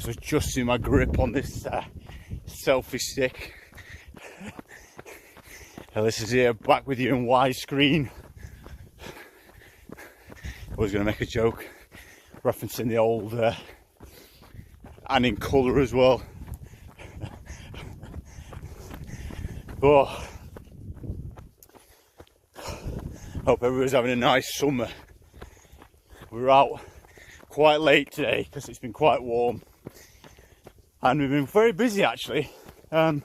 adjusting my grip on this selfie stick. Ellis is here, back with you in widescreen. I was going to make a joke referencing the old and in colour as well. But hope everyone's having a nice summer. We're out quite late today because it's been quite warm, and we've been very busy actually. We've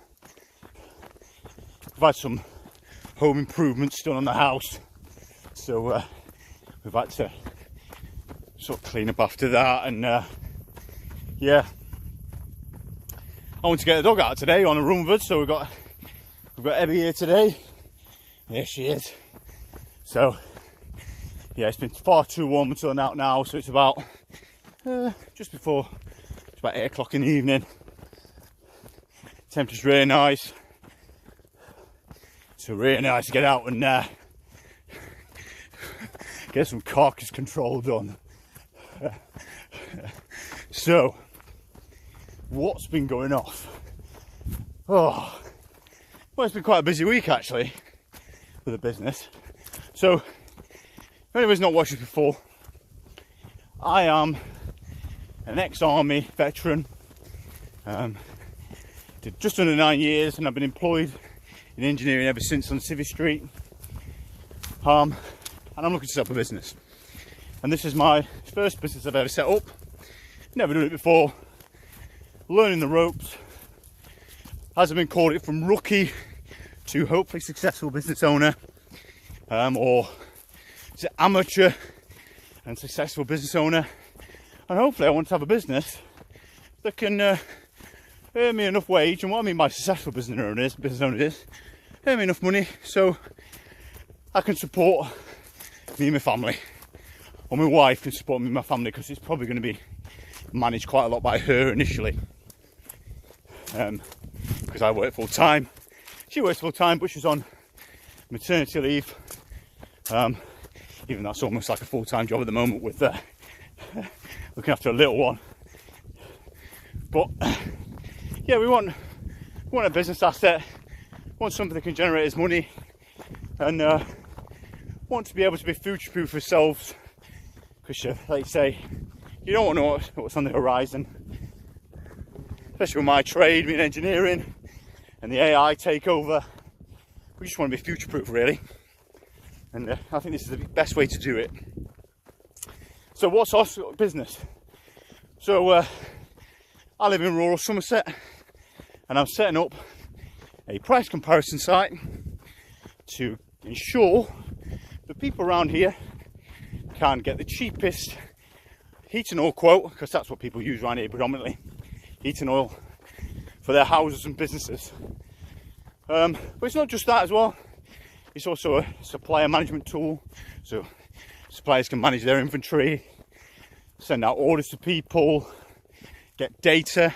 had some home improvements done on the house, so we've had to sort of clean up after that, and yeah, I want to get the dog out today on a run, so we've got Ebbie here today. There she is. So yeah, it's been far too warm until now, so it's about just before, it's about 8 o'clock in the evening. Temperature's really nice. So really nice to get out and get some carcass control done. So, what's been going off? Oh, well, it's been quite a busy week actually with the business. So, if anyone's not watched this before, I am an ex-army veteran. Did just under 9 years, and I've been employed in engineering ever since on Civvy Street. And I'm looking to set up a business. And this is my first business I've ever set up. Never done it before. Learning the ropes. As I've been called it, from rookie to hopefully successful business owner. Or is it amateur and successful business owner. And hopefully I want to have a business that can earn me enough wage, and what I mean by successful business owner is earn me enough money so I can support me and my family, or my wife can support me and my family, because it's probably going to be managed quite a lot by her initially, because I work full time. She works full time, but she's on maternity leave. Even that's almost like a full-time job at the moment with looking after a little one. But yeah, we want a business asset, want something that can generate us money, and want to be able to be future-proof ourselves, because like you say, you don't want to know what's on the horizon, especially with my trade, being engineering, and the AI takeover. We just want to be future-proof really, and I think this is the best way to do it. So what's our business? So I live in rural Somerset, and I'm setting up a price comparison site to ensure that people around here can get the cheapest heating oil quote, because that's what people use around here predominantly, heating oil for their houses and businesses. But it's not just that as well, it's also a supplier management tool, so suppliers can manage their inventory, send out orders to people, get data,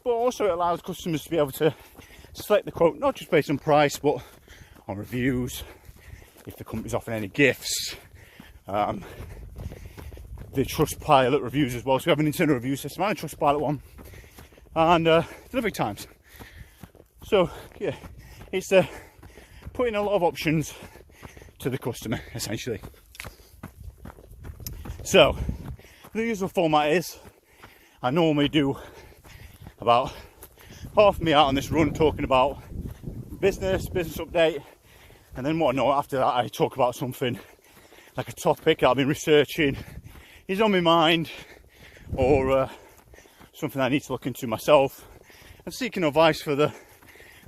but also it allows customers to be able to select the quote not just based on price but on reviews, if the company's offering any gifts, the Trustpilot reviews as well. So we have an internal review system and a Trustpilot one, and delivery times. So yeah, it's putting a lot of options to the customer essentially. So the usual format is, I normally do about half me out on this run talking about business update, and then what I know after that I talk about something like a topic I've been researching, is on my mind, or something I need to look into myself, and seeking advice for the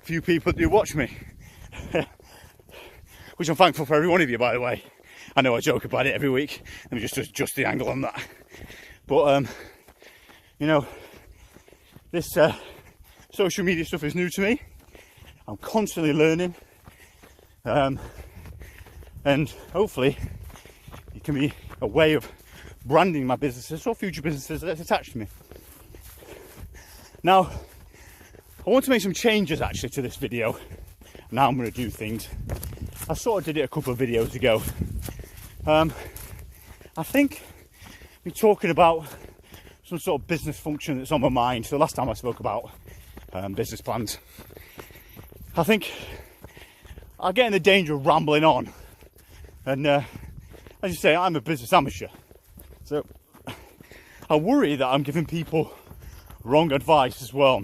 few people that do watch me. Which I'm thankful for every one of you, by the way. I know I joke about it every week. Let me just adjust the angle on that. But you know, this social media stuff is new to me. I'm constantly learning, and hopefully it can be a way of branding my businesses or future businesses that's attached to me. Now, I want to make some changes actually to this video. Now I'm going to do things. I sort of did it a couple of videos ago. I think we're talking about some sort of business function that's on my mind. So last time I spoke about business plans, I think I get in the danger of rambling on, and as you say, I'm a business amateur, so I worry that I'm giving people wrong advice as well.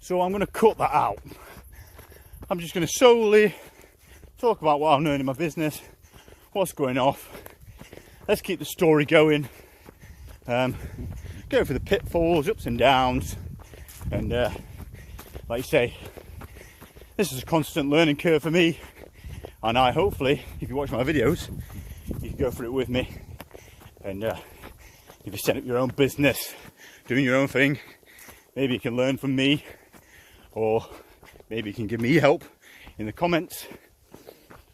So I'm going to cut that out. I'm just going to solely talk about what I'm learning in my business, what's going off. Let's keep the story going, go for the pitfalls, ups and downs, and like you say, this is a constant learning curve for me, and I hopefully, if you watch my videos, you can go through it with me. And if you set up your own business, doing your own thing, maybe you can learn from me, or maybe you can give me help in the comments.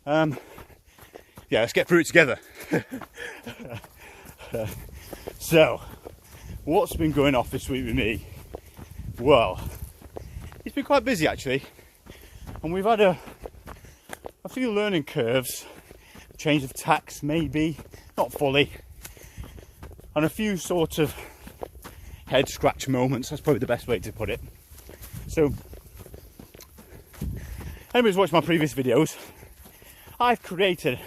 Yeah, let's get through it together. So, what's been going off this week with me? Well, it's been quite busy actually, and we've had a few learning curves, change of tax maybe, not fully, and a few sort of head scratch moments. That's probably the best way to put it. So, anybody's watched my previous videos, I've created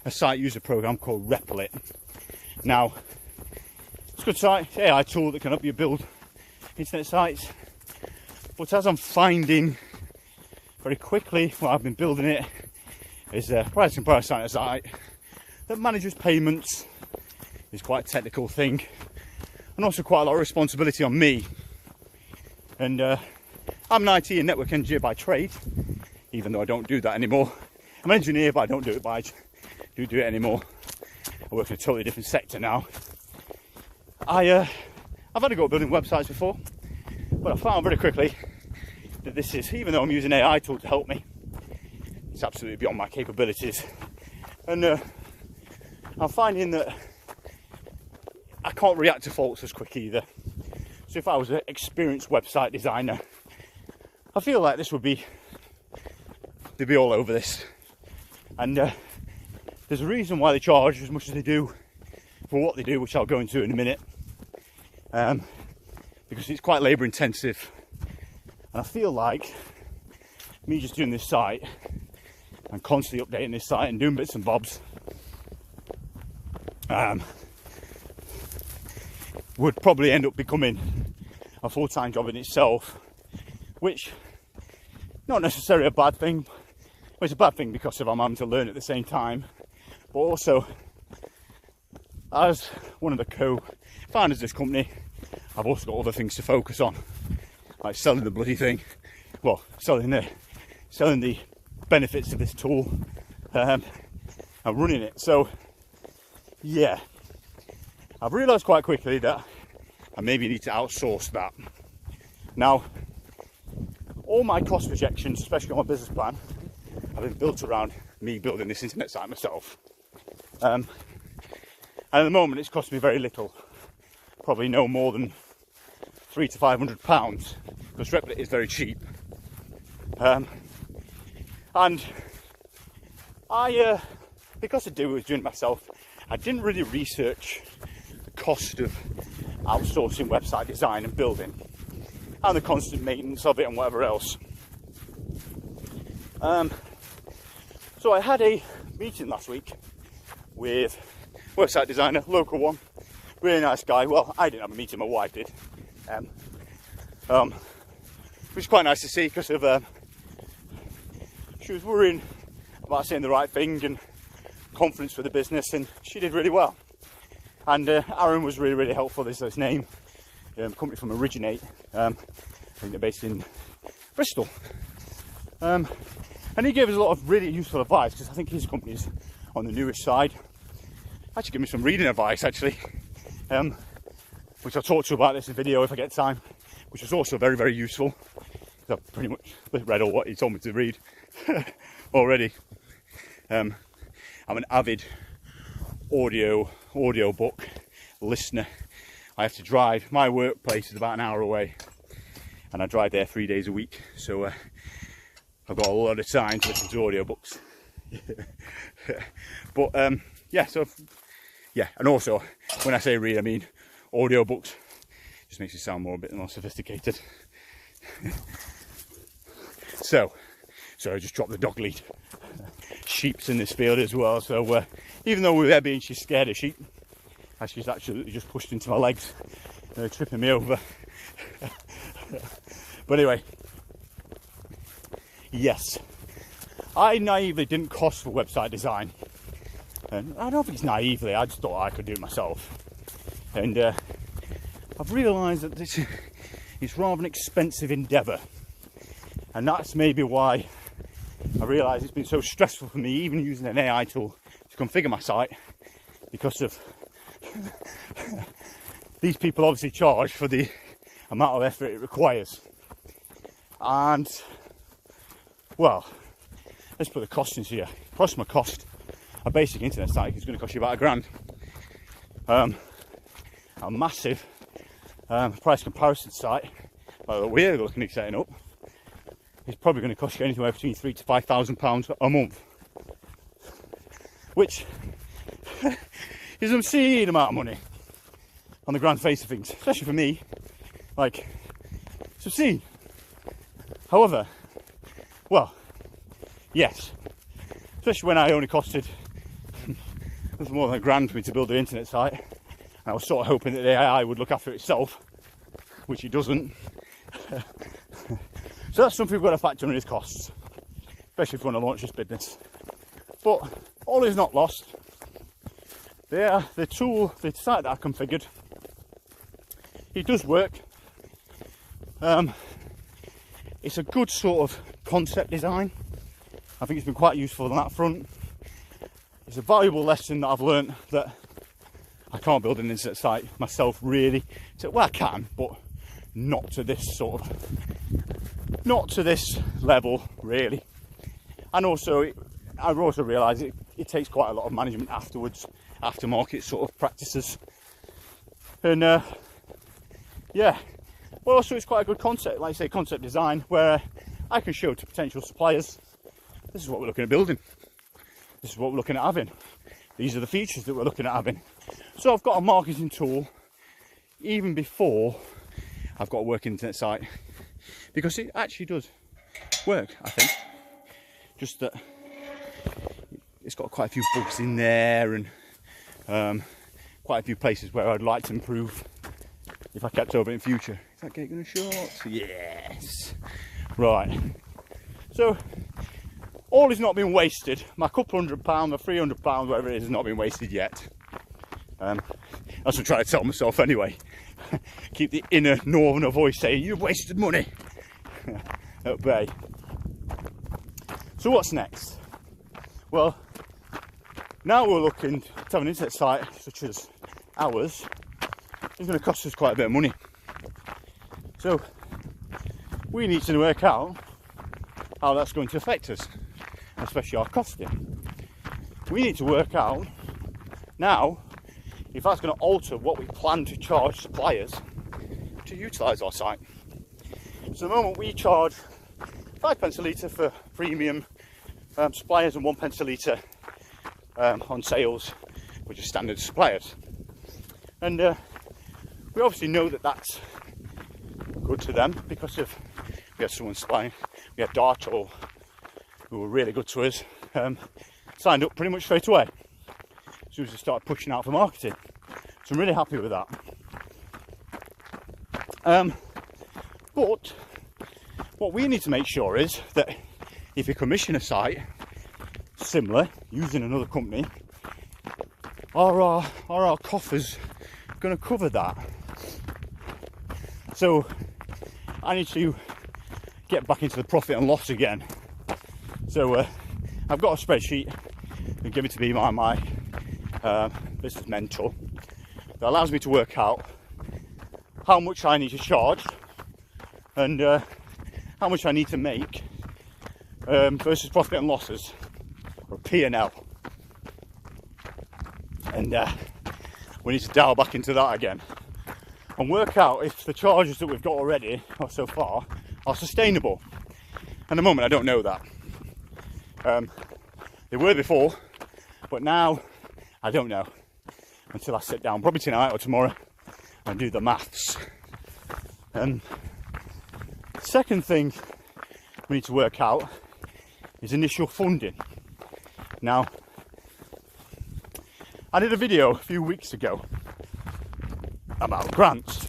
a site user program called Replit. Now, it's a good site, it's an AI tool that can help you build internet sites. But as I'm finding very quickly, while I've been building it, is price on a site that manages payments, is quite a technical thing, and also quite a lot of responsibility on me. And I'm an IT and network engineer by trade, even though I don't do that anymore. I'm an engineer, but I don't do it anymore. I work in a totally different sector now. I've had to go building websites before, but I found very quickly that this is, even though I'm using AI tool to help me, it's absolutely beyond my capabilities. And I'm finding that I can't react to faults as quick either. So if I was an experienced website designer, I feel like this would be, they'd be all over this. And there's a reason why they charge as much as they do for what they do, which I'll go into in a minute, because it's quite labour intensive. And I feel like me just doing this site and constantly updating this site and doing bits and bobs would probably end up becoming a full-time job in itself, which not necessarily a bad thing. Well, it's a bad thing because I'm having to learn at the same time, but also as one of the co-founders of this company, I've also got other things to focus on, like selling the bloody thing, well, selling the benefits of this tool, and running it. So yeah, I've realised quite quickly that I maybe need to outsource that. Now, all my cost projections, especially on my business plan, have been built around me building this internet site myself. And at the moment it's cost me very little, probably no more than £300 to £500, because Replit is very cheap. And I, because I was doing it myself, I didn't really research the cost of outsourcing website design and building, and the constant maintenance of it and whatever else. So I had a meeting last week with a website designer, local one, really nice guy. Well, I didn't have a meeting, my wife did, which is quite nice to see, because of she was worrying about saying the right thing and confidence for the business, and she did really well. And Aaron was really, really helpful. This is his name, company from Originate. I think they're based in Bristol. And he gave us a lot of really useful advice, because I think his company is on the newish side. Actually, give me some reading advice, actually, which I'll talk to you about this in video if I get time, which was also very, very useful. I've pretty much read all what he told me to read already. I'm an avid audiobook listener. I have to drive. My workplace is about an hour away, and I drive there 3 days a week, so I've got a lot of time to listen to audiobooks. But yeah, so yeah, and also when I say read, I mean audiobooks. Just makes it sound a bit more sophisticated. So I just dropped the dog lead. Sheep's in this field as well, so even though we're Ebbie and she's scared of sheep, as she's absolutely just pushed into my legs, tripping me over. But anyway, yes, I naively didn't cost for website design, and I don't think it's naively, I just thought I could do it myself, and I've realised that this is rather an expensive endeavour, and that's maybe why I realise it's been so stressful for me even using an AI tool to configure my site, because of these people obviously charge for the amount of effort it requires. And well, let's put the costings here. Approximate cost a basic internet site is going to cost you about £1,000. A massive price comparison site that we're looking at setting up is probably going to cost you anywhere between £3,000 to £5,000 a month, which is an obscene amount of money on the grand face of things, especially for me. Like, it's obscene. However, well, yes, especially when I only costed nothing more than £1,000 for me to build the internet site, and I was sort of hoping that the AI would look after itself, which it doesn't. So that's something we've got to factor in as costs, especially if we want to launch this business. But all is not lost. The site that I configured, it does work. It's a good sort of concept design. I think it's been quite useful on that front. It's a valuable lesson that I've learned, that I can't build an internet site myself really. So, well, I can, but not to this level really. And also, I've also realised it takes quite a lot of management afterwards, aftermarket sort of practices. And yeah, well, also it's quite a good concept, like I say, concept design, where I can show to potential suppliers, this is what we're looking at building, this is what we're looking at having, these are the features that we're looking at having. So I've got a marketing tool even before I've got a working internet site, because it actually does work, I think. Just that it's got quite a few bugs in there, and quite a few places where I'd like to improve if I kept over in future. Is that gate going to short? Yes. Right. So all has not been wasted. My couple £100, my £300, whatever it is, has not been wasted yet. That's what I'm trying to tell myself anyway. Keep the inner northerner voice saying, you've wasted money at bay. So what's next? Well, now we're looking to have an internet site such as ours. It's going to cost us quite a bit of money. So we need to work out how that's going to affect us, especially our costing. We need to work out now if that's going to alter what we plan to charge suppliers to utilise our site. So at the moment we charge 5p a litre for premium suppliers and 1p a litre on sales, which are standard suppliers. And we obviously know that that's good to them, because if we had someone supplying, we had Darto, who were really good to us, signed up pretty much straight away as soon as we started pushing out for marketing. So I'm really happy with that. But what we need to make sure is that if you commission a site similar using another company, are our coffers going to cover that? So I need to get back into the profit and loss again. So I've got a spreadsheet and given to me by my business mentor that allows me to work out how much I need to charge and how much I need to make versus profit and losses, or P&L. And we need to dial back into that again and work out if the charges that we've got already, or so far, are sustainable. At the moment I don't know that. They were before, but now I don't know until I sit down, probably tonight or tomorrow, and do the maths. Second thing we need to work out is initial funding. Now, I did a video a few weeks ago about grants,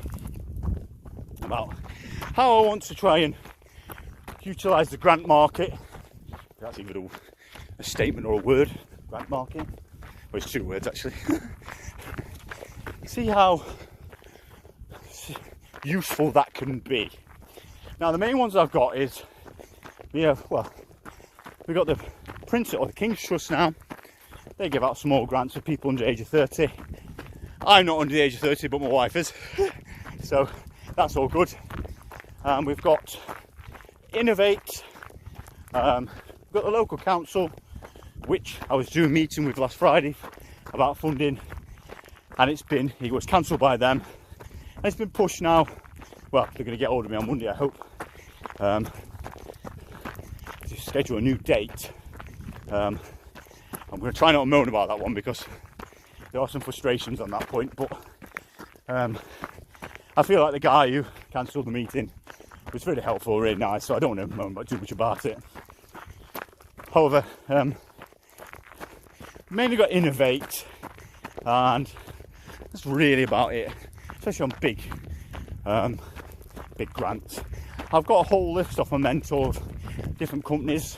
about how I want to try and utilise the grant market. That's even a statement or a word, grant market. Well, it's two words actually. See how useful that can be. Now, the main ones I've got is we've got the Prince or the King's Trust now. They give out small grants for people under the age of 30. I'm not under the age of 30, but my wife is, so that's all good. We've got Innovate. We've got the local council, which I was doing a meeting with last Friday about funding, and it was cancelled by them, and it's been pushed now. Well, they're going to get hold of me on Monday, I hope, to schedule a new date. I'm going to try not to moan about that one because there are some frustrations on that point, but I feel like the guy who cancelled the meeting was really helpful, really nice, so I don't want to moan too much about it. However, mainly got Innovate, and that's really about it, especially on big grants. I've got a whole list off my mentor of different companies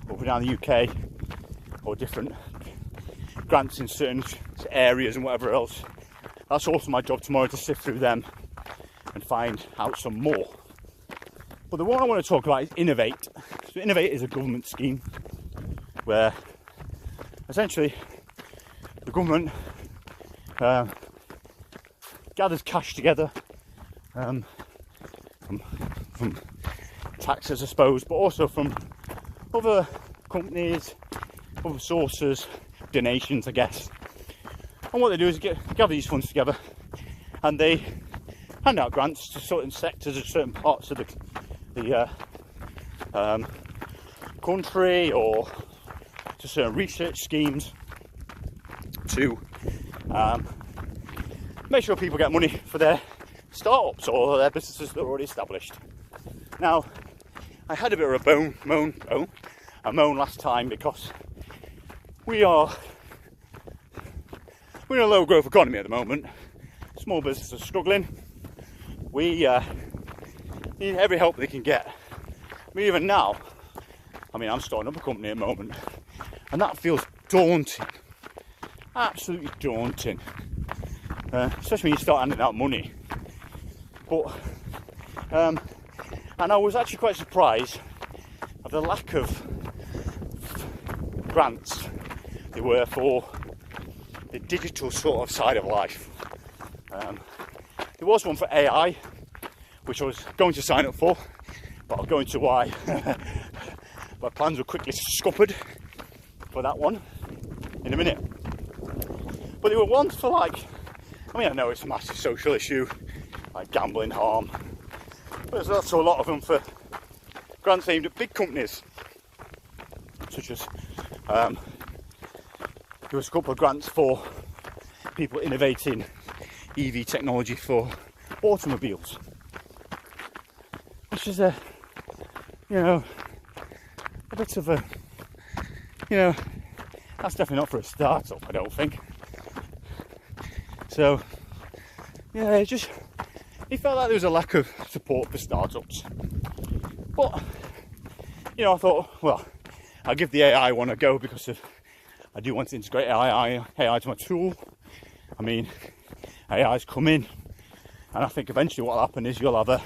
up and down the UK, or different grants in certain areas and whatever else. That's also my job tomorrow, to sift through them and find out some more. But the one I want to talk about is Innovate. So Innovate is a government scheme where essentially the government gathers cash together from taxes, I suppose, but also from other companies, other sources, donations, I guess. And what they do is gather these funds together, and they hand out grants to certain sectors or certain parts of the country, or to certain research schemes, to make sure people get money for their startups or their businesses that are already established. Now, I had a bit of a moan last time because we're in a low growth economy at the moment. Small businesses are struggling. We need every help they can get. I mean, even now, I'm starting up a company at the moment, and that feels daunting, absolutely daunting, especially when you start handing out money. But and I was actually quite surprised of the lack of grants there were for the digital sort of side of life. There was one for AI, which I was going to sign up for, but I'll go into why my plans were quickly scuppered for that one in a minute. But there were ones for I know it's a massive social issue, like gambling harm, but there's also a lot of them for grants aimed at big companies, such as there was a couple of grants for people innovating EV technology for automobiles, which is a bit of a, that's definitely not for a startup, I don't think. So yeah, it felt like there was a lack of support for startups. But I thought, well, I'll give the AI one a go because I do want to integrate AI to my tool. AI's coming, and I think eventually what will happen is you'll have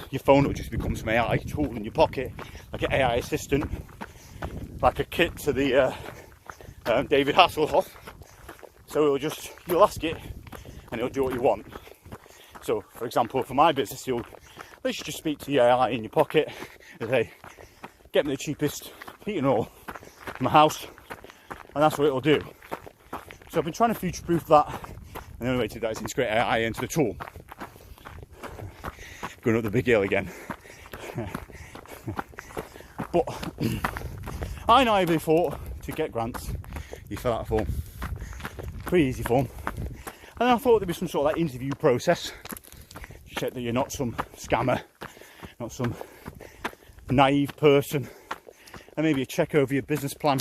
your phone will just become some AI tool in your pocket, like an AI assistant, like a kit to the David Hasselhoff. So you'll ask it and it'll do what you want. So for example, for my business, you should just speak to the AI in your pocket and say, get me the cheapest heating oil for my house, and that's what it'll do. So I've been trying to future-proof that, and the only way to do that is integrate AI into the tool. Going up the big hill again. But I naively thought to get grants, you fill out a form, pretty easy form, And I thought there'd be some sort of like interview process to check that you're not some scammer, not some naive person, and maybe a check over your business plan.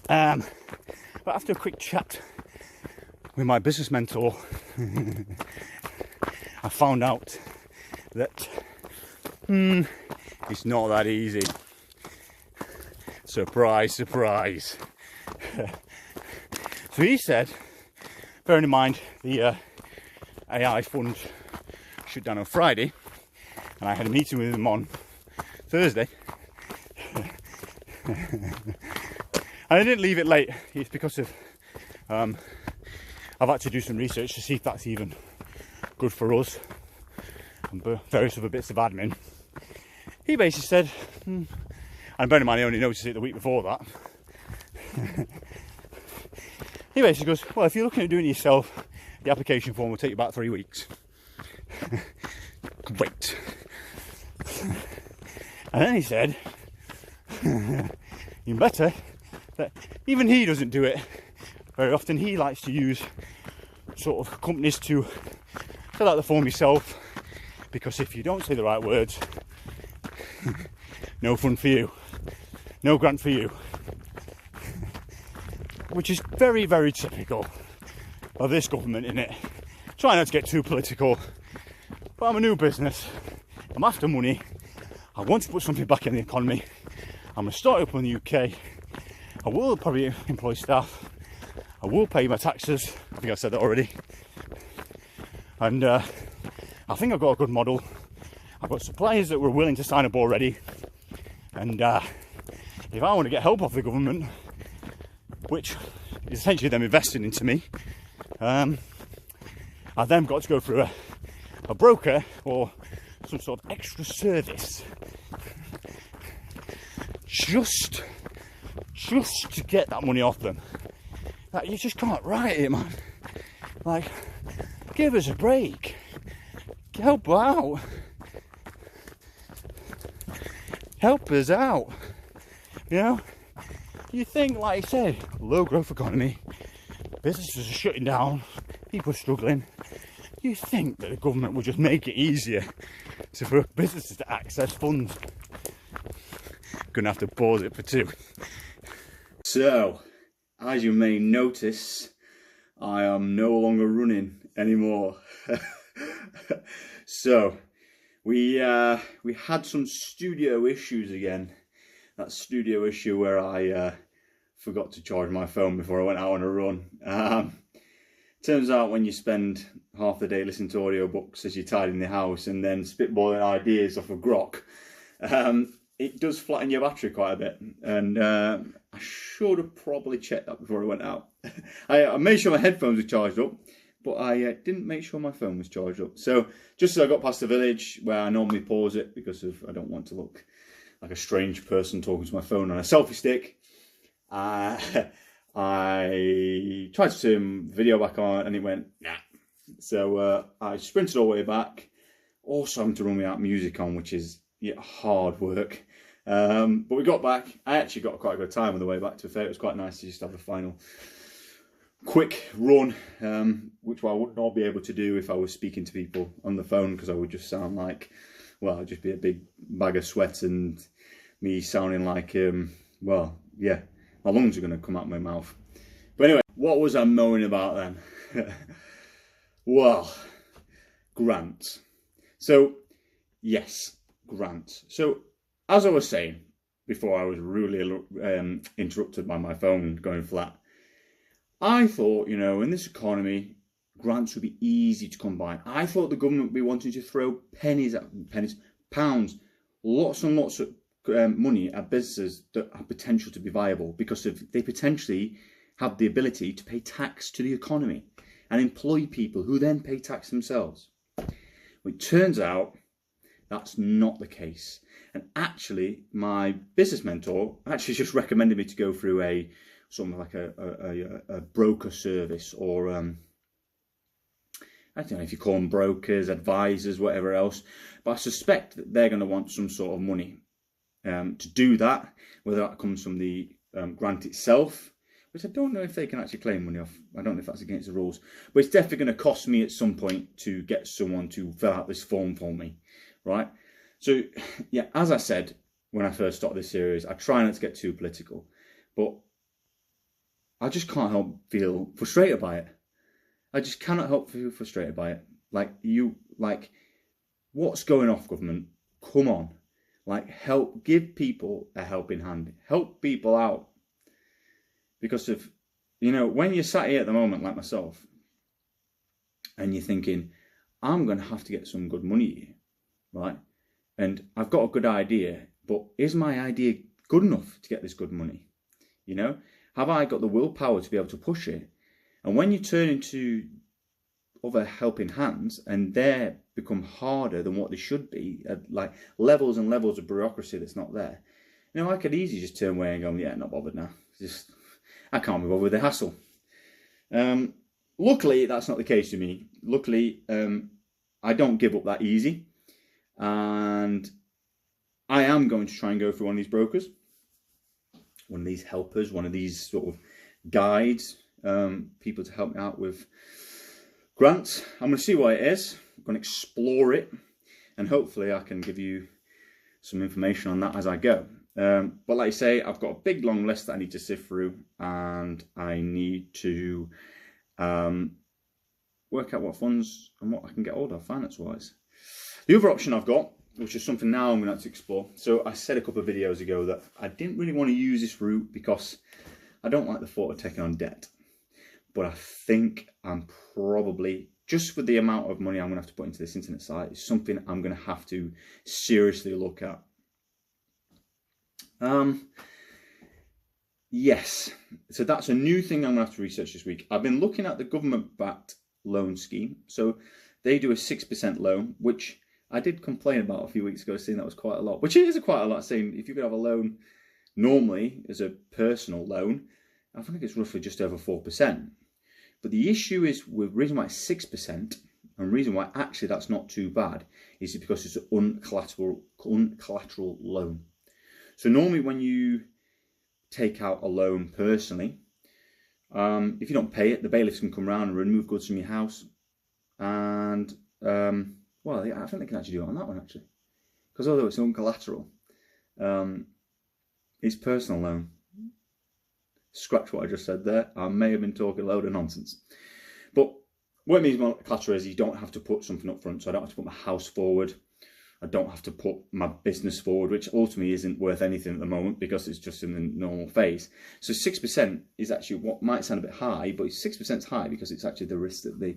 But after a quick chat with my business mentor, I found out that it's not that easy. Surprise, surprise. So he said, bearing in mind the AI fund shut down on Friday, and I had a meeting with him on Thursday, and I didn't leave it late. It's because of I've had to do some research to see if that's even good for us and various other bits of admin. He basically said, and bearing in mind I only noticed it the week before that, he basically goes, well, if you're looking at doing it yourself, the application form will take you about 3 weeks. Great. And then he said, even better, that even he doesn't do it very often. He likes to use sort of companies to fill out the form yourself, because if you don't say the right words, no fund for you, no grant for you. Which is very, very typical of this government, innit? Try not to get too political, but I'm a new business, I'm after money, I want to put something back in the economy, I'm going to start up in the UK, I will probably employ staff, I will pay my taxes, I think I said that already, and I think I've got a good model, I've got suppliers that were willing to sign up already, and if I want to get help off the government, which is essentially them investing into me, I've then got to go through a broker or some sort of extra service just to get that money off them. Like, you just can't write it, man. Like, give us a break, help out, help us out, you know? You think, like I said, low growth economy, businesses are shutting down, people are struggling. You think that the government would just make it easier for businesses to access funds. Gonna have to pause it for 2. So, as you may notice, I am no longer running anymore. So, we had some studio issues again. That studio issue where I forgot to charge my phone before I went out on a run. Turns out when you spend half the day listening to audiobooks as you're tidying the house and then spitballing ideas off of grok, it does flatten your battery quite a bit. And I should have probably checked that before I went out. I made sure my headphones were charged up, but I didn't make sure my phone was charged up. So just as I got past the village where I normally pause it because I don't want to look like a strange person talking to my phone on a selfie stick, I tried to turn the video back on and it went nah. So I sprinted all the way back, also having to run without music on, which is hard work. But we got back. I actually got quite a good time on the way back, to be fair. It was quite nice to just have a final quick run, which I would not be able to do if I was speaking to people on the phone, because I would just sound like, well, I'd just be a big bag of sweat and me sounding like, well, yeah, my lungs are going to come out of my mouth. But anyway, what was I moaning about then? Well, grants. So, yes, grants. So, as I was saying before I was rudely interrupted by my phone going flat, I thought, you know, in this economy, grants would be easy to come by. I thought the government would be wanting to throw pounds, lots and lots of money at businesses that have potential to be viable, because they potentially have the ability to pay tax to the economy and employ people who then pay tax themselves. It turns out that's not the case. And actually, my business mentor actually just recommended me to go through something like a broker service, or I don't know if you call them brokers, advisors, whatever else. But I suspect that they're going to want some sort of money to do that, whether that comes from the grant itself, which I don't know if they can actually claim money off. I don't know if that's against the rules, but it's definitely going to cost me at some point to get someone to fill out this form for me, right? So yeah, as I said when I first started this series, I try not to get too political, but I just can't help feel frustrated by it. I just cannot help feel frustrated by it. Like, what's going off, government? Come on. Like, help, give people a helping hand. Help people out. Because of, when you're sat here at the moment, like myself, and you're thinking, I'm going to have to get some good money here, right? And I've got a good idea, but is my idea good enough to get this good money? Have I got the willpower to be able to push it? And when you turn into other helping hands and they become harder than what they should be, like levels and levels of bureaucracy that's not there, I could easily just turn away and go, yeah, not bothered now. I can't be bothered with the hassle. Luckily, that's not the case for me. Luckily, I don't give up that easy. And I am going to try and go through one of these brokers, one of these helpers, one of these sort of guides, people to help me out with grants. I'm going to see what it is. I'm going to explore it, and hopefully I can give you some information on that as I go. But like I say, I've got a big long list that I need to sift through, and I need to work out what funds and what I can get hold of finance-wise. The other option I've got, which is something now I'm going to have to explore. So I said a couple of videos ago that I didn't really want to use this route because I don't like the thought of taking on debt. But I think I'm probably, just with the amount of money I'm going to have to put into this internet site, it's something I'm going to have to seriously look at. Yes, so that's a new thing I'm going to have to research this week. I've been looking at the government-backed loan scheme. So they do a 6% loan, which I did complain about a few weeks ago, saying that was quite a lot, which it is quite a lot, saying if you could have a loan normally as a personal loan, I think it's roughly just over 4%. But the issue is, with reason why it's 6%, and the reason why actually that's not too bad, is because it's an uncollateral loan. So normally when you take out a loan personally, if you don't pay it, the bailiffs can come around and remove goods from your house. And, well, I think they can actually do it on that one, actually. Because although it's uncollateral, it's personal loan. Scratch what I just said there. I may have been talking a load of nonsense. But what it means by collateral is you don't have to put something up front. So I don't have to put my house forward. I don't have to put my business forward, which ultimately isn't worth anything at the moment because it's just in the normal phase. So 6% is actually what might sound a bit high, but 6% is high because it's actually the risk that the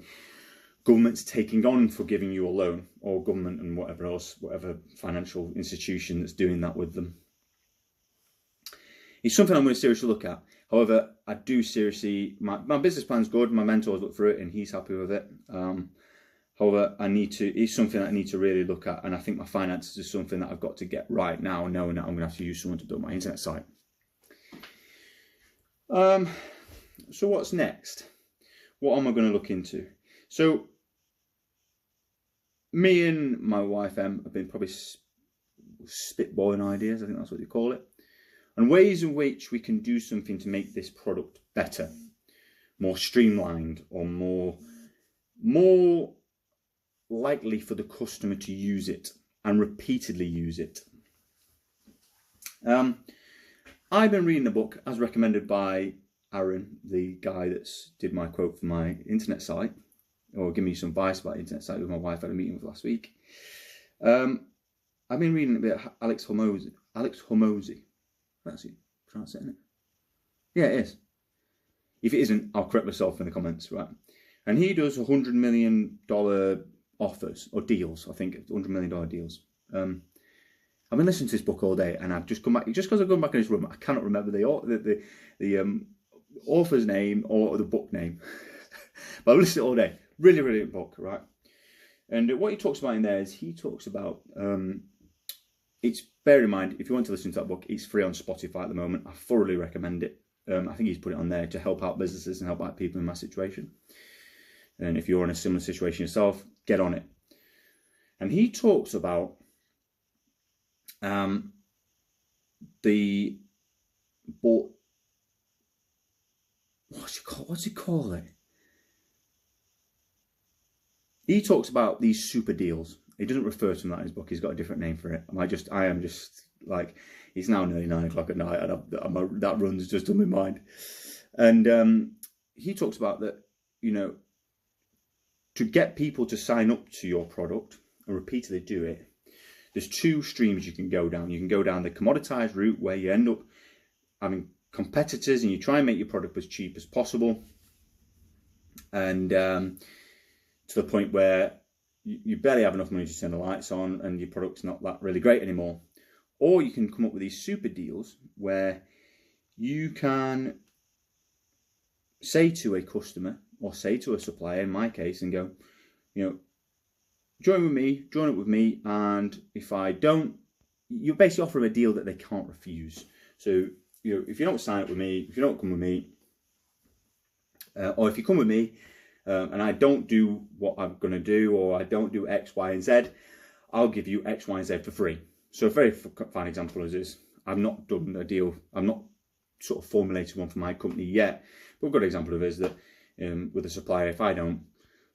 government's taking on for giving you a loan, or government and whatever else, whatever financial institution that's doing that with them. It's something I'm going to seriously look at. However, I do seriously, my business plan's good, my mentor's looked through it and he's happy with it. However, it's something that I need to really look at, and I think my finances is something that I've got to get right now, knowing that I'm going to have to use someone to build my internet site. So what's next? What am I going to look into? So me and my wife Em have been probably spitballing ideas, I think that's what you call it, and ways in which we can do something to make this product better, more streamlined, or more likely for the customer to use it and repeatedly use it. I've been reading a book as recommended by Aaron, the guy that's did my quote for my internet site, or give me some advice about the internet site with my wife. I had a meeting with last week. I've been reading a bit of Alex Hormozy. That's it, pronouncing it. Yeah, it is. If it isn't, I'll correct myself in the comments, right? And he does $100 million offers or deals. I think $100 million deals. I've been listening to this book all day, and I've just come back. Just because I've gone back in this room, I cannot remember the author's name or the book name. But I've listened to it all day. Really, really good book, right? And what he talks about in there is he talks about bear in mind, if you want to listen to that book, it's free on Spotify at the moment. I thoroughly recommend it. I think he's put it on there to help out businesses and help out people in my situation. And if you're in a similar situation yourself, get on it. And he talks about what's he call it? He talks about these super deals. He doesn't refer to them that in his book. He's got a different name for it. I am just like, it's now nearly 9 o'clock at night, and that run's just on my mind. And he talks about that, you know, to get people to sign up to your product and repeatedly do it, there's 2 streams you can go down. You can go down the commoditized route, where you end up having competitors and you try and make your product as cheap as possible, and to the point where you barely have enough money to turn the lights on and your product's not that really great anymore. Or you can come up with these super deals where you can say to a customer, or say to a supplier in my case, and go, you know, join up with me, and if I don't, you basically offer them a deal that they can't refuse. So, you know, if you don't sign up with me, if you don't come with me, or if you come with me and I don't do what I'm going to do, or I don't do X, Y, and Z, I'll give you X, Y, and Z for free. So a very fine example is this. I've not done a deal. I've not sort of formulated one for my company yet. But a good example of it is that with a supplier, if I don't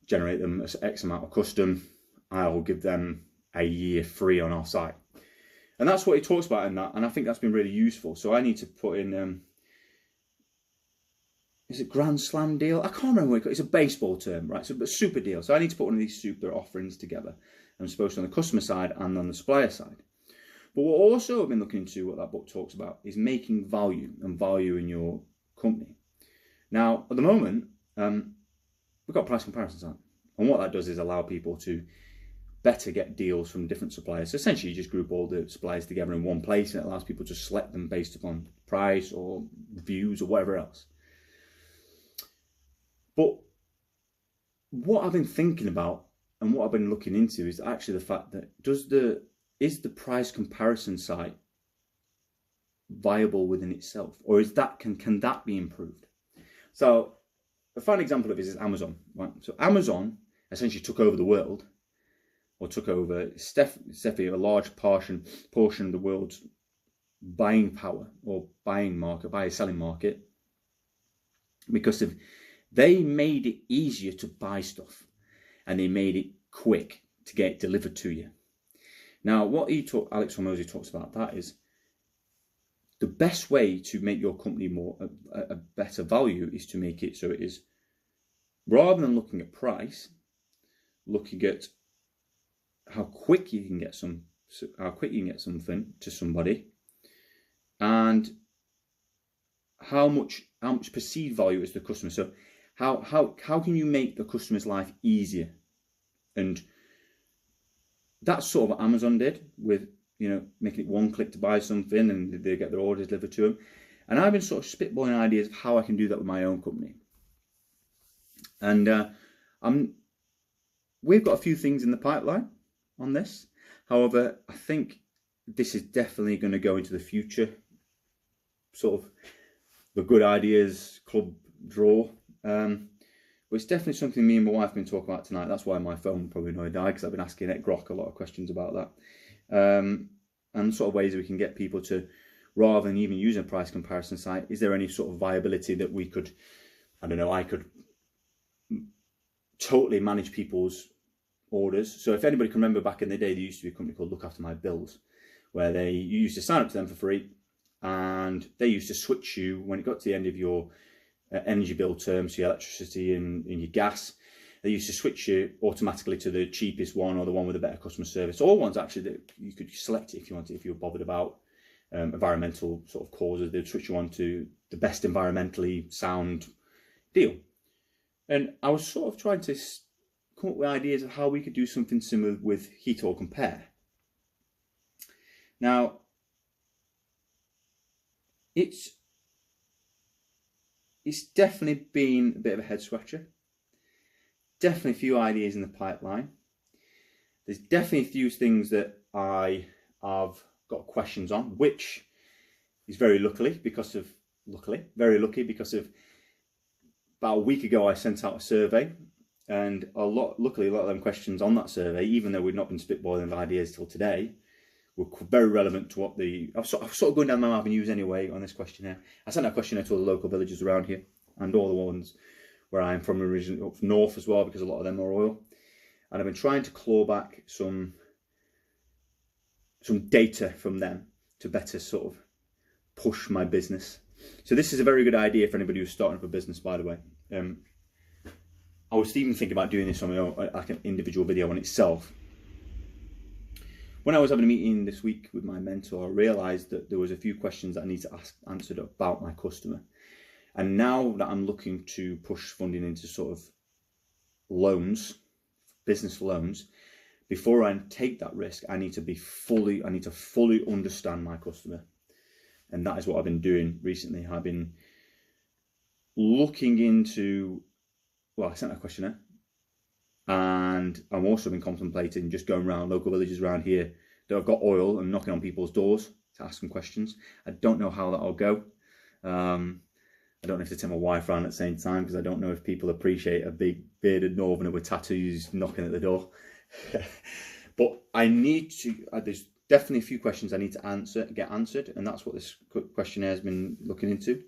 generate them X amount of custom, I'll give them a year free on our site. And that's what he talks about in that. And I think that's been really useful. So I need to put in, is it Grand Slam deal? I can't remember what it called. It's a baseball term, right? So, but super deal. So I need to put one of these super offerings together. I'm supposed to on the customer side and on the supplier side. But what also I've been looking into, what that book talks about, is making value and value in your company. Now, at the moment, we've got price comparisons on. And what that does is allow people to better get deals from different suppliers. So essentially, you just group all the suppliers together in one place, and it allows people to select them based upon price or reviews or whatever else. But what I've been thinking about and what I've been looking into is actually the fact that is the price comparison site viable within itself, or is that can that be improved? So a fine example of this is Amazon, right? So Amazon essentially took over the world, or took over, it's definitely a large portion of the world's buying power, or selling market, because they made it easier to buy stuff, and they made it quick to get it delivered to you. Now, what Alex Hormozy talks about, that is the best way to make your company a better value is to make it so it is, rather than looking at price, looking at how quick you can get something to somebody, and how much perceived value is the customer. So how can you make the customer's life easier? And that's sort of what Amazon did with, you know, making it one click to buy something and they get their orders delivered to them. And I've been sort of spitballing ideas of how I can do that with my own company. And we've got a few things in the pipeline on this. However, I think this is definitely going to go into the future, sort of the good ideas club draw. But it's definitely something me and my wife have been talking about tonight. That's why my phone probably nearly died, because I've been asking Ed Grok a lot of questions about that. And sort of ways we can get people to, rather than even using a price comparison site, is there any sort of viability that we could, I don't know, I could totally manage people's orders. So if anybody can remember back in the day, there used to be a company called Look After My Bills, where you used to sign up to them for free, and they used to switch you when it got to the end of your energy bill terms, so your electricity and your gas. They used to switch you automatically to the cheapest one, or the one with a better customer service, or ones actually that you could select it if you wanted, if you were bothered about environmental sort of causes. They'd switch you on to the best environmentally sound deal. And I was sort of trying to come up with ideas of how we could do something similar with HeatOilCompare. Now, it's definitely been a bit of a head scratcher. Definitely a few ideas in the pipeline. There's definitely a few things that I have got questions on, which is very lucky because of about a week ago I sent out a survey, and luckily a lot of them questions on that survey, even though we've not been spitballing ideas till today, were very relevant to what I've sort of going down my avenues anyway on this questionnaire. I sent out a questionnaire to all the local villages around here, and all the ones where I'm from originally up north as well, because a lot of them are oil. And I've been trying to claw back some data from them to better sort of push my business. So this is a very good idea for anybody who's starting up a business, by the way. I was even thinking about doing this on my own, like an individual video on itself. When I was having a meeting this week with my mentor, I realised that there was a few questions that I need to ask answered about my customer. And now that I'm looking to push funding into sort of loans, business loans, before I take that risk, I need to fully understand my customer. And that is what I've been doing recently. I've been looking into, well, I sent a questionnaire, and I've also been contemplating just going around local villages around here that have got oil and knocking on people's doors to ask them questions. I don't know how that'll go. I don't know if to take my wife around at the same time, because I don't know if people appreciate a big bearded northerner with tattoos knocking at the door. But I need to, there's definitely a few questions I need to get answered, and that's what this questionnaire has been looking into.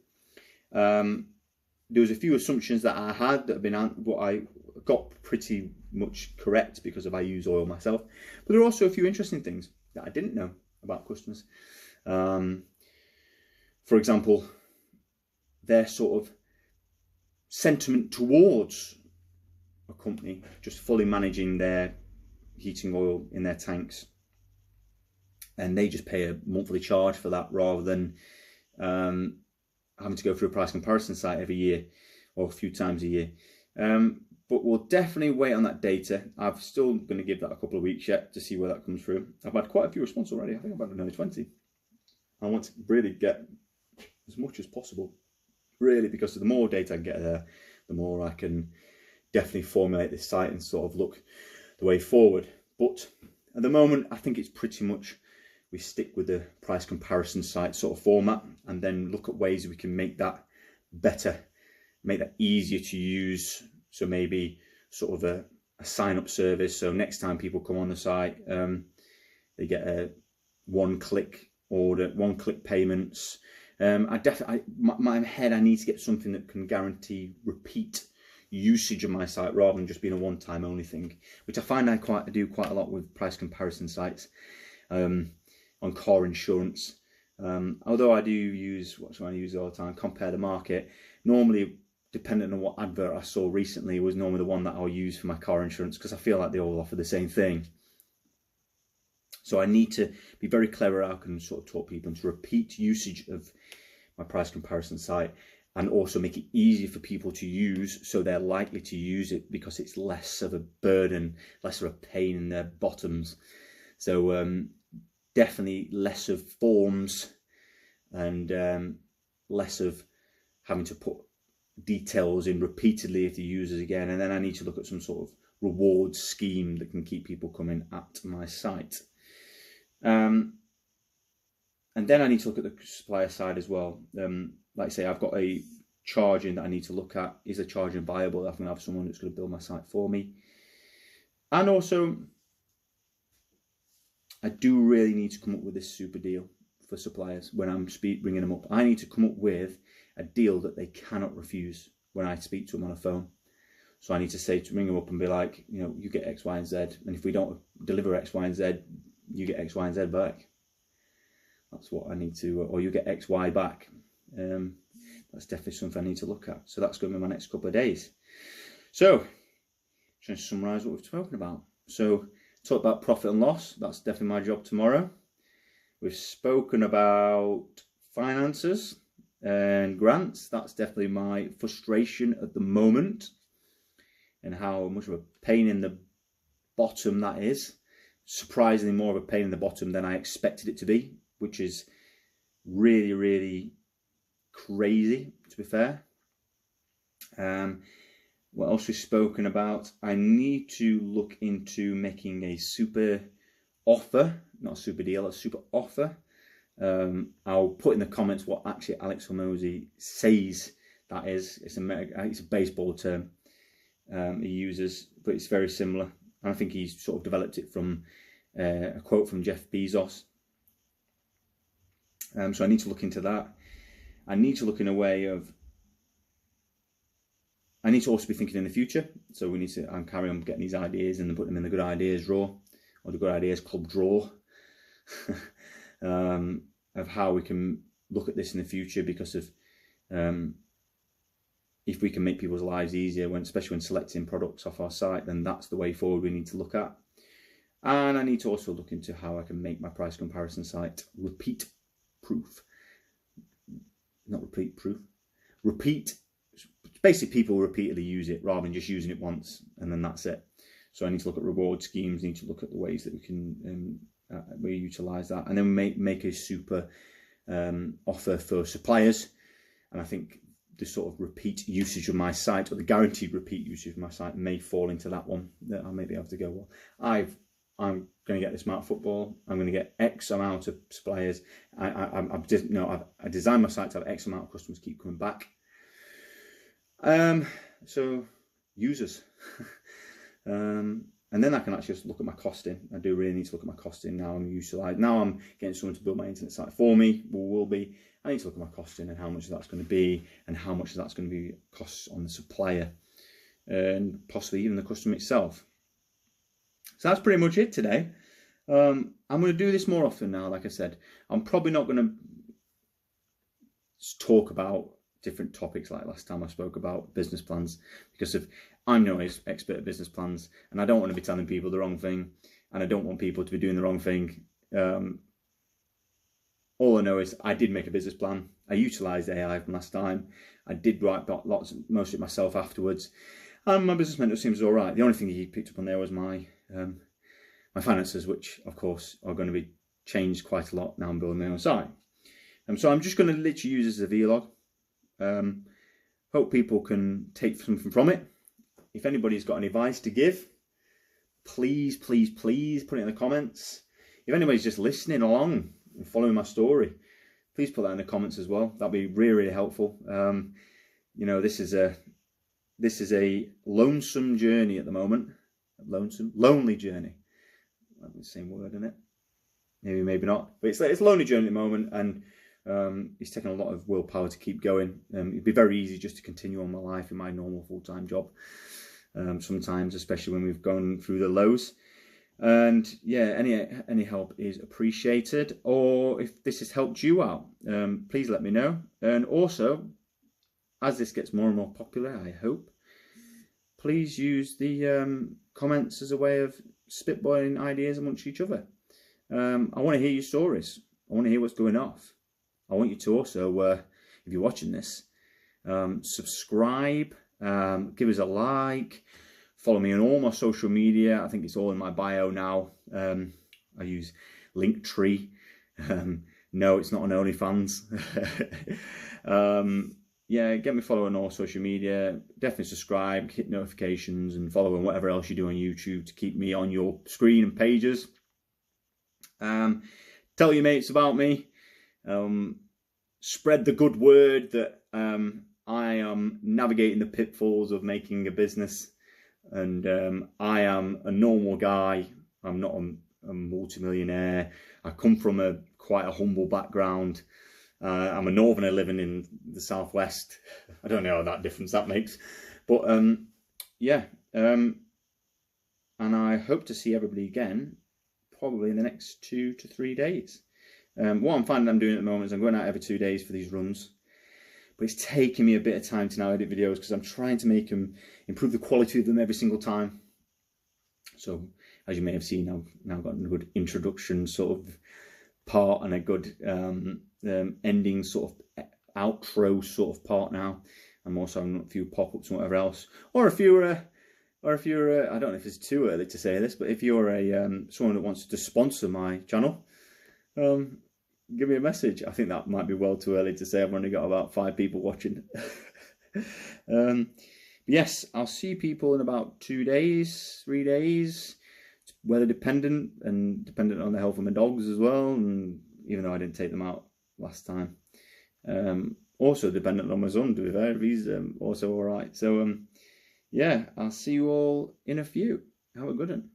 There was a few assumptions that I had that have been what I got pretty much correct because I use oil myself. But there are also a few interesting things that I didn't know about customers. For example, their sort of sentiment towards a company just fully managing their heating oil in their tanks, and they just pay a monthly charge for that rather than having to go through a price comparison site every year or a few times a year. But we'll definitely wait on that data. I'm still going to give that a couple of weeks yet to see where that comes through. I've had quite a few responses already. I think I've had another 20. I want to really get as much as possible, really, because the more data I get there, the more I can definitely formulate this site and sort of look the way forward. But at the moment, I think it's pretty much we stick with the price comparison site sort of format, and then look at ways we can make that better, make that easier to use. So maybe sort of a sign-up service. So next time people come on the site, they get a one-click order, one-click payments. My head, I need to get something that can guarantee repeat usage of my site rather than just being a one-time only thing, which I find I do quite a lot with price comparison sites. On car insurance, although I do use I use all the time, Compare the Market. Normally, depending on what advert I saw recently, was normally the one that I'll use for my car insurance, because I feel like they all offer the same thing. So I need to be very clever how I can sort of talk people into repeat usage of my price comparison site, and also make it easier for people to use, so they're likely to use it because it's less of a burden, less of a pain in their bottoms. So definitely less of forms, and less of having to put details in repeatedly if the users again. And then I need to look at some sort of reward scheme that can keep people coming at my site. And then I need to look at the supplier side as well. Like I say, I've got a charging that I need to look at. Is the charging viable? I'm going to have someone that's going to build my site for me. And also, I do really need to come up with this super deal for suppliers when I'm bringing them up. I need to come up with a deal that they cannot refuse when I speak to them on a phone. So I need to ring them up and be like, you know, you get X, Y, and Z. And if we don't deliver X, Y, and Z, you get X, Y, and Z back. That's what I need to, or you get X, Y back. That's definitely something I need to look at. So that's going to be my next couple of days. So, trying to summarise what we've spoken about. So, talk about profit and loss. That's definitely my job tomorrow. We've spoken about finances and grants. That's definitely my frustration at the moment, and how much of a pain in the bottom that is. Surprisingly more of a pain in the bottom than I expected it to be, which is really, really crazy, to be fair. What else we've spoken about? I need to look into making a super offer, not a super deal, a super offer. I'll put in the comments what actually Alex Hormozy says that is. It's a baseball term he uses, but it's very similar. I think he's sort of developed it from a quote from Jeff Bezos. So I need to look into that. I need to look in a way of I need to also be thinking in the future. So we need to carry on getting these ideas and put them in the good ideas drawer, or the good ideas club drawer, of how we can look at this in the future, because of if we can make people's lives easier, especially when selecting products off our site, then that's the way forward we need to look at. And I need to also look into how I can make my price comparison site repeat proof. Not repeat proof. Repeat. Basically, people repeatedly use it rather than just using it once and then that's it. So I need to look at reward schemes. Need to look at the ways that we can utilize that, and then make a super offer for suppliers. And I think the sort of repeat usage of my site, or the guaranteed repeat usage of my site, may fall into that one. That I may be able to go, well, I'm going to get this amount of football. I'm going to get X amount of suppliers. I've designed my site to have X amount of customers keep coming back. So users, and then I can actually just look at my costing. I do really need to look at my costing now. Now I'm getting someone to build my internet site for me. Will be. I need to look at my costing and how much that's going to be, and how much that's going to be costs on the supplier, and possibly even the customer itself. So that's pretty much it today. I'm going to do this more often now. Like I said, I'm probably not going to talk about different topics like last time I spoke about business plans, because I'm no expert at business plans, and I don't want to be telling people the wrong thing, and I don't want people to be doing the wrong thing. All I know is I did make a business plan. I utilised AI from last time. I did write most of it myself afterwards, and my business mentor seems all right. The only thing he picked up on there was my finances, which of course are going to be changed quite a lot now I'm building my own site. So I'm just going to literally use this as a vlog. Hope people can take something from it. If anybody's got any advice to give, please put it in the comments. If anybody's just listening along and following my story, please put that in the comments as well. That'd be really helpful. You know, this is a lonesome journey at the moment. Lonely journey. That's the same word, isn't it? Maybe not. But it's a lonely journey at the moment, and it's taken a lot of willpower to keep going. It'd be very easy just to continue on my life in my normal full-time job. Sometimes, especially when we've gone through the lows. And yeah, any help is appreciated. Or if this has helped you out, please let me know. And also, as this gets more and more popular, I hope, please use the comments as a way of spitballing ideas amongst each other. I want to hear your stories. I want to hear what's going off. I want you to also, if you're watching this, subscribe, give us a like, follow me on all my social media. I think it's all in my bio now. I use Linktree. No, it's not on OnlyFans. Yeah, get me following on all social media. Definitely subscribe, hit notifications, and follow on whatever else you do on YouTube to keep me on your screen and pages. Tell your mates about me. Spread the good word that I am navigating the pitfalls of making a business, and I am a normal guy. I'm not a multimillionaire. I come from quite a humble background. I'm a northerner living in the southwest. I don't know how that difference that makes, but yeah. And I hope to see everybody again, probably in the next 2 to 3 days. What I'm finding I'm doing at the moment is I'm going out every 2 days for these runs, but it's taking me a bit of time to now edit videos because I'm trying to make them, improve the quality of them every single time. So as you may have seen, I've now got a good introduction sort of part and a good ending sort of outro sort of part now. I'm also having a few pop-ups and whatever else, or if you're I don't know if it's too early to say this, but if you're someone that wants to sponsor my channel, give me a message. I think that might be well too early to say. I've only got about 5 people watching. Yes, I'll see people in about 2 days, 3 days. It's weather dependent and dependent on the health of my dogs as well, and even though I didn't take them out last time, also dependent on my son, to be fair. He's also all right. So yeah, I'll see you all in a few. Have a good one.